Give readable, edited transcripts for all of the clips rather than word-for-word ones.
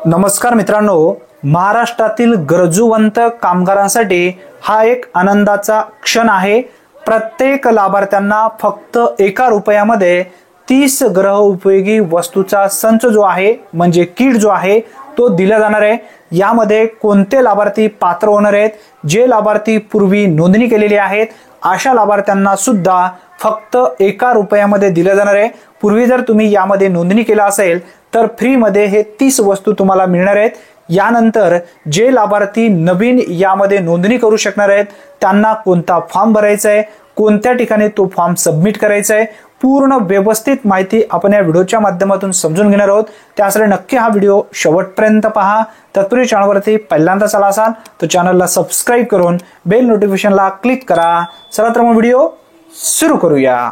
नमस्कार मित्रांनो, महाराष्ट्रातील गरजूवंत कामगारांसाठी हा एक आनंदाचा क्षण आहे। प्रत्येक लाभार्थ्यांना फक्त 1 रुपयामध्ये 30 ग्रह उपयोगी वस्तूचा संच जो आहे म्हणजे किट जो आहे तो दिला जाणार आहे। यामध्ये कोणते लाभार्थी पात्र होणार आहेत, जे लाभार्थी पूर्वी नोंदणी केलेली आहेत अशा लाभार्थ्यांना सुद्धा फक्त 1 रुपयामध्ये दिले जाणार आहे। पूर्वी जर तुम्ही यामध्ये नोंदणी केला असेल तर फ्री मध्ये हे 30 वस्तू तुम्हाला मिळणार आहेत। यानंतर जे लाभार्थी नवीन यामध्ये नोंदणी करू शकणार आहेत त्यांना कोणता फॉर्म भरायचा आहे, कोणत्या ठिकाणी तो फॉर्म सबमिट करायचा आहे, पूर्ण व्यवस्थित माहिती आपण या व्हिडिओच्या माध्यमातून समजून घेणार आहोत। त्यासाठी नक्की हा व्हिडिओ शेवटपर्यंत पहा। तत्पूर्वी चॅनलवरती पहिल्यांदाच आला असाल तर चॅनलला सबस्क्राइब करून बेल नोटिफिकेशनला क्लिक करा। चला तर मग व्हिडिओ सुरू करूया।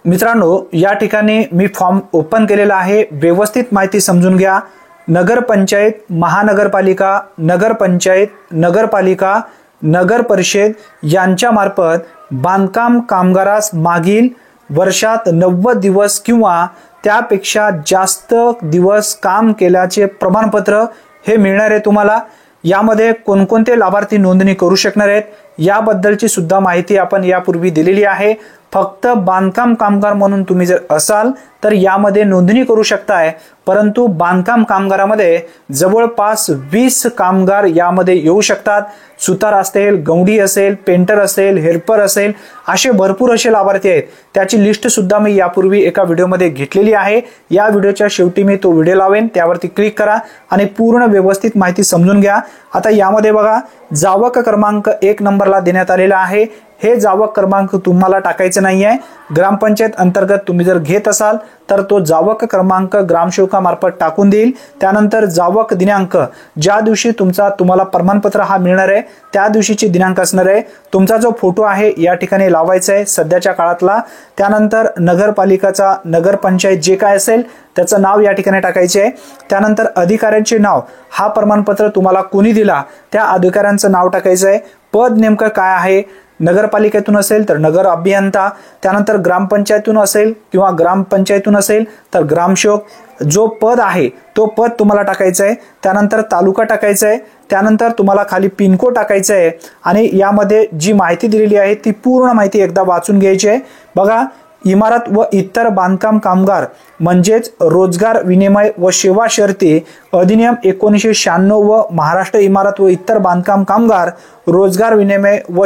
मित्रांनो, या ठिकाणी मी फॉर्म ओपन केलेला आहे, व्यवस्थित माहिती समजून घ्या। नगरपंचायत, महानगरपालिका, नगरपंचायत, नगरपालिका, नगर परिषद यांच्या मार्फत बांधकाम कामगारास मागील वर्षात 90 दिवस किंवा त्यापेक्षा जास्त दिवस काम केल्याचे प्रमाणपत्र हे मिळणार आहे तुम्हाला। यामध्ये कोणकोणते लाभार्थी नोंदणी करू शकणार आहेत याबद्दलची सुद्धा माहिती आपण यापूर्वी दिलेली आहे। फक्त बांधकाम कामगार म्हणून तुम्ही जर असाल तर यामध्ये नोंदणी करू शकताय, परंतु बांधकाम कामगारामध्ये जवळपास 20 कामगार यामध्ये येऊ शकतात। सुतार असेल, गवंडी असेल, पेंटर असेल, हेल्पर असेल, असे भरपूर असे लाभार्थी आहेत। त्याची लिस्ट सुद्धा मी यापूर्वी एका व्हिडिओमध्ये घेतलेली आहे। या व्हिडिओच्या शेवटी मी तो व्हिडिओ लावेन, त्यावरती क्लिक करा आणि पूर्ण व्यवस्थित माहिती समजून घ्या। आता यामध्ये बघा, जावक क्रमांक 1 नंबरला देण्यात आलेला आहे। हे जावक क्रमांक तुम्हाला टाकायचं नाहीये। ग्रामपंचायत अंतर्गत तुम्ही जर घेत असाल तर तो जावक क्रमांक ग्रामसेवकामार्फत टाकून देईल। त्यानंतर जावक दिनांक, ज्या दिवशी तुम्हाला प्रमाणपत्र हा मिळणार आहे त्या दिवशीची दिनांक असणार आहे। तुमचा जो फोटो आहे या ठिकाणी लावायचा आहे सध्याच्या काळातला। त्यानंतर नगरपालिकाचा, नगरपंचायत जे काय असेल त्याचं नाव या ठिकाणी टाकायचे आहे। त्यानंतर अधिकाऱ्यांचे नाव, हा प्रमाणपत्र तुम्हाला कोणी दिला त्या अधिकाऱ्यांचं नाव टाकायचं आहे। पद नेमकं काय आहे, नगरपालिकेतून असेल तर नगर अभियंता, त्यानंतर ग्रामपंचायतून असेल किंवा ग्रामपंचायतून असेल तर ग्रामसेवक, जो पद आहे तो पद तुम्हाला टाकायचं आहे। त्यानंतर तालुका टाकायचा आहे, त्यानंतर तुम्हाला खाली पिनकोड टाकायचं आहे आणि यामध्ये जी माहिती दिलेली आहे ती पूर्ण माहिती एकदा वाचून घ्यायची आहे। बघा, इमारत व इतर बांधकाम कामगार म्हणजेच रोजगार विनिमय व सेवा शर्ती अधिनियम 1996 व महाराष्ट्र इमारत व इतर बांधकाम कामगार रोजगार विनिमय व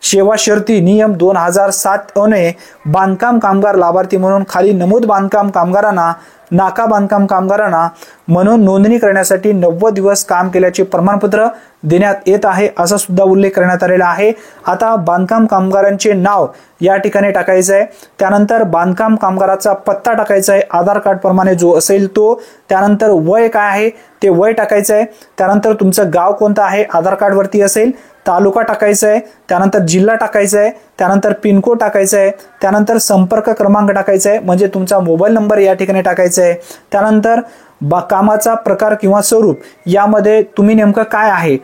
सेवा शर्ती नियम 2007 ने बांधकाम कामगार लाभार्थी म्हणून खाली नमूद बांधकाम कामगारांना, नाका बांधकाम कामगारांना म्हणून नोंदणी करण्यासाठी 90 दिवस काम केल्याचे प्रमाणपत्र देण्यात येत आहे असा सुद्धा उल्लेख करण्यात आलेला आहे। आता बांधकाम कामगारांचे नाव या ठिकाणी टाकायचं आहे। त्यानंतर बांधकाम कामगाराचा पत्ता टाकायचा आहे, आधार कार्ड प्रमाणे जो असेल तो। त्यानंतर वय काय आहे ते वय टाकायचं आहे। त्यानंतर तुमचं गाव कोणतं आहे आधार कार्ड वरती असेल, तालुका टाकायचा आहे, त्यानंतर जिल्हा टाकायचा आहे, त्यानंतर पिनकोड टाकायचा आहे, त्यानंतर संपर्क क्रमांक टाकायचा आहे म्हणजे तुमचा मोबाईल नंबर या ठिकाणी टाकायचा आहे। त्यानंतर कामाचा प्रकार किंवा स्वरूप, यामध्ये तुम्ही नेमकं काय आहे,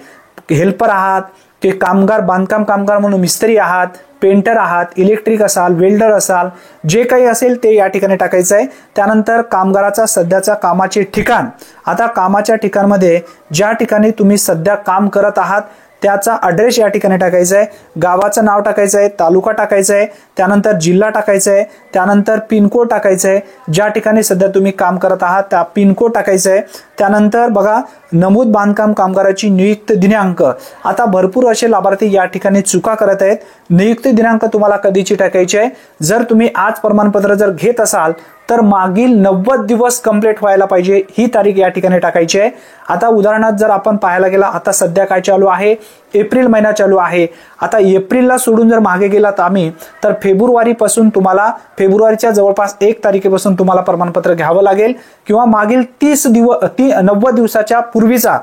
हेल्पर आहात की कामगार, बांधकाम कामगार म्हणून मिस्त्री आहात, पेंटर आहात, इलेक्ट्रिक असाल, वेल्डर असाल, जे काही असेल ते या ठिकाणी टाकायचं आहे। त्यानंतर कामगाराचा सध्याचा कामाचे ठिकाण, आता कामाच्या ठिकाणमध्ये ज्या ठिकाणी तुम्ही सध्या काम करत आहात त्याचा ॲड्रेस या ठिकाणी टाकायचा आहे, गावाचं नाव टाकायचं आहे, तालुका टाकायचा आहे, त्यानंतर जिल्हा टाकायचा आहे, त्यानंतर पिनकोड टाकायचं आहे, ज्या ठिकाणी सध्या तुम्ही काम करत आहात त्या पिनकोड टाकायचं आहे। त्यानंतर बघा, नमूद बांधकाम कामगाराची नियुक्ती दिनांक, आता भरपूर असे लाभार्थी या ठिकाणी चुका करत आहेत। नियुक्ती दिनांक तुम्हाला कधीची टाकायची आहे, जर तुम्ही आज प्रमाणपत्र जर घेत असाल तर मागील 90 दिवस कंप्लीट व्हायला पाहिजे ही तारीख या ठिकाणी टाकायची आहे। आता उदाहरणार्थ जर आपण पाहायला गेला, आता सध्या काय चालू आहे, एप्रिल महिना चालू आहे। आता एप्रिलला सोडून जर मागे गेलात आम्ही तर फेब्रुवारी पासून तुम्हाला, फेब्रुवारीच्या जवळपास 1 तारखेपासून तुम्हाला प्रमाणपत्र घ्यावं लागेल किंवा मागील 90 दिवसाच्या पूर्वीचा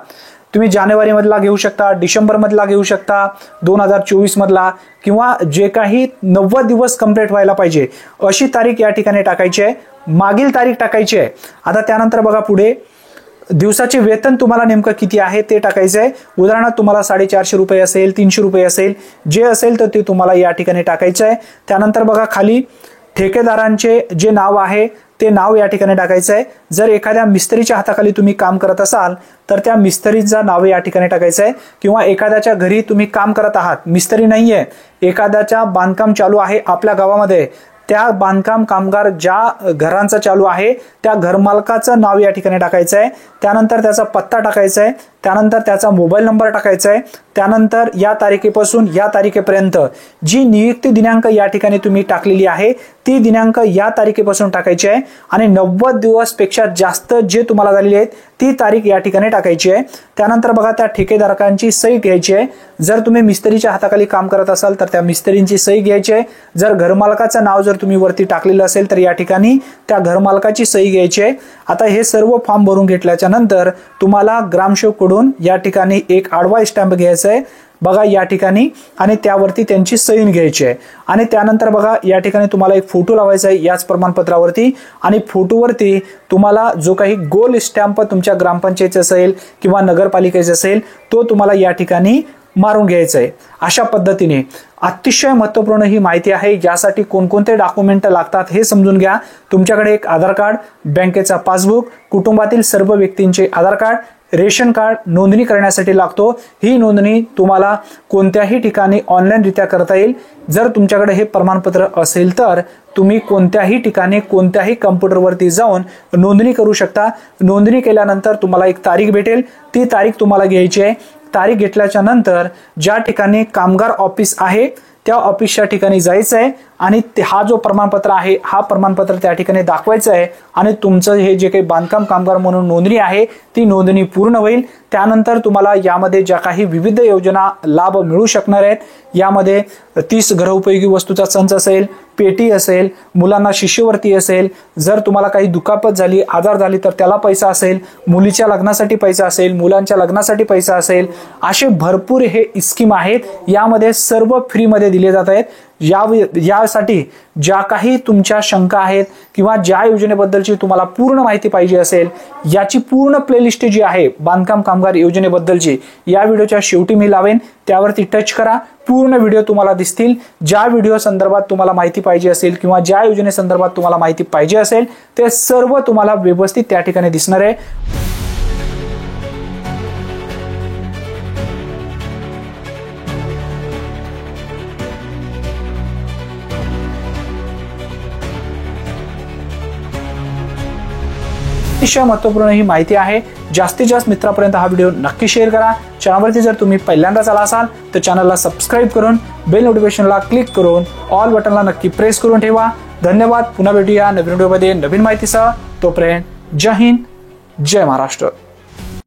तुम्ही जानेवारी मधला घेऊ शकता, डिसेंबर मधला घेऊ शकता, 2024 मधला, किंवा जे काही 90 दिवस कंप्लीट व्हायला पाहिजे अशी तारीख या ठिकाणी टाकायची आहे, मागील तारीख टाकायची आहे। आता त्यानंतर बघा पुढे, दिवसाचे वेतन तुम्हाला नेमकं किती आहे ते टाकायचं आहे। उदाहरणार्थ तुम्हाला 450 रुपये असेल, 300 रुपये असेल, जे असेल तर ते तुम्हाला या ठिकाणी टाकायचं आहे। त्यानंतर बघा खाली ठेकेदारांचे जे नाव आहे ते नाव या ठिकाणी टाकायचं आहे। जर एखाद्या मिस्त्रीच्या हाताखाली तुम्ही काम करत असाल तर त्या मिस्त्रीचं नाव या ठिकाणी टाकायचं आहे, किंवा एखाद्याच्या घरी तुम्ही काम करत आहात, मिस्त्री नाहीये, एखाद्याच्या बांधकाम चालू आहे आपल्या गावामध्ये, त्या बांधकाम कामगार ज्या घरांचा चालू आहे त्या घरमालकाचं नाव या ठिकाणी टाकायचं आहे। त्यानंतर त्याचा पत्ता टाकायचा आहे, त्यानंतर त्याचा मोबाईल नंबर टाकायचा आहे, त्यानंतर या तारखेपासून या तारखेपर्यंत जी नियुक्ती दिनांक या ठिकाणी तुम्ही टाकलेली आहे ती दिनांक या तारखेपासून टाकायची आहे, आणि 90 दिवस पेक्षा जास्त जे तुम्हाला झालेली आहेत ती तारीख या ठिकाणी टाकायची आहे। त्यानंतर बघा त्या ठेकेदारांची सही घ्यायची आहे। जर तुम्ही मिस्त्रीच्या हाताखाली काम करत असाल तर त्या मिस्त्रींची सही घ्यायची आहे। जर घरमालकाचं नाव जर तुम्ही वरती टाकलेलं असेल तर या ठिकाणी त्या घरमालकाची सही घ्यायची आहे। आता हे सर्व फॉर्म भरून घेतल्याच्या नंतर तुम्हाला ग्रामसेवक कडून या ठिकाणी एक आडवा स्टॅम्प घ्यायचा आहे बघा या ठिकाणी, आणि त्यावरती त्यांची सही घ्यायची आहे। आणि त्यानंतर बघा या ठिकाणी तुम्हाला एक फोटो लावायचा आहे याच प्रमाणपत्रावरती, आणि फोटोवरती तुम्हाला जो काही गोल स्टॅम्प तुमच्या ग्रामपंचायतीचा असेल किंवा नगरपालिकेचा असेल तो तुम्हाला या ठिकाणी मारून घ्यायचं आहे। अशा पद्धतीने अतिशय महत्त्वपूर्ण ही माहिती आहे। यासाठी कोणकोणते डॉक्युमेंट लागतात हे समजून घ्या। तुमच्याकडे एक आधार कार्ड, बँकेचा पासबुक, कुटुंबातील सर्व व्यक्तींचे आधार कार्ड, रेशन कार्ड नोंदणी करण्यासाठी लागतो। ही नोंदणी तुम्हाला कोणत्याही ठिकाणी ऑनलाईन रित्या करता येईल। जर तुमच्याकडे हे प्रमाणपत्र असेल तर तुम्ही कोणत्याही ठिकाणी कोणत्याही कॉम्प्युटरवरती जाऊन नोंदणी करू शकता। नोंदणी केल्यानंतर तुम्हाला एक तारीख भेटेल, ती तारीख तुम्हाला घ्यायची आहे। तारीख घेतल्याच्या नंतर ज्या ठिकाणी कामगार ऑफिस आहे त्या ऑफिसच्या ठिकाणी जायचं आहे, आणि हा जो प्रमाणपत्र आहे हा प्रमाणपत्र त्या ठिकाणी दाखवायचं आहे, आणि तुमचं हे जे काही बांधकाम कामगार म्हणून नोंदणी आहे ती नोंदणी पूर्ण होईल। त्यानंतर तुम्हाला यामध्ये ज्या काही विविध योजना लाभ मिळू शकणार आहेत, यामध्ये 30 घरउपयोगी वस्तूचा संच असेल, पेटी असेल, मुलांना शिष्यवृत्ती असेल, जर तुम्हाला काही दुखापत झाली, आजार झाली तर त्याला पैसा असेल, मुलीच्या लग्नासाठी पैसा असेल, मुलांच्या लग्नासाठी पैसा असेल, असे भरपूर हे स्कीम आहेत। यामध्ये सर्व फ्री मध्ये दिले जात आहेत। यासाठी ज्या काही तुमच्या शंका आहेत किंवा ज्या योजनेबद्दलची तुम्हाला पूर्ण माहिती पाहिजे असेल, याची पूर्ण प्लेलिस्ट जी आहे बांधकाम कामगार योजनेबद्दलची या व्हिडिओच्या शेवटी मी लावेन, त्यावरती टच करा, पूर्ण व्हिडिओ तुम्हाला दिसतील। ज्या व्हिडिओ संदर्भात तुम्हाला माहिती पाहिजे असेल किंवा ज्या योजनेसंदर्भात तुम्हाला माहिती पाहिजे असेल ते सर्व तुम्हाला व्यवस्थित त्या ठिकाणी दिसणार आहे। अतिशय महत्त्वपूर्ण ही माहिती आहे। जास्तीत जास्त मित्रांपर्यंत हा व्हिडिओ नक्की शेअर करा। चॅनलवरती जर तुम्ही पहिल्यांदाच आला असाल तर चॅनलला सबस्क्राइब करून बेल नोटिफिकेशनला क्लिक करून ऑल बटनला नक्की प्रेस करून ठेवा। धन्यवाद। पुन्हा भेटूया नवीन व्हिडिओमध्ये नवीन माहितीसह। तोपर्यंत जय हिंद, जय महाराष्ट्र।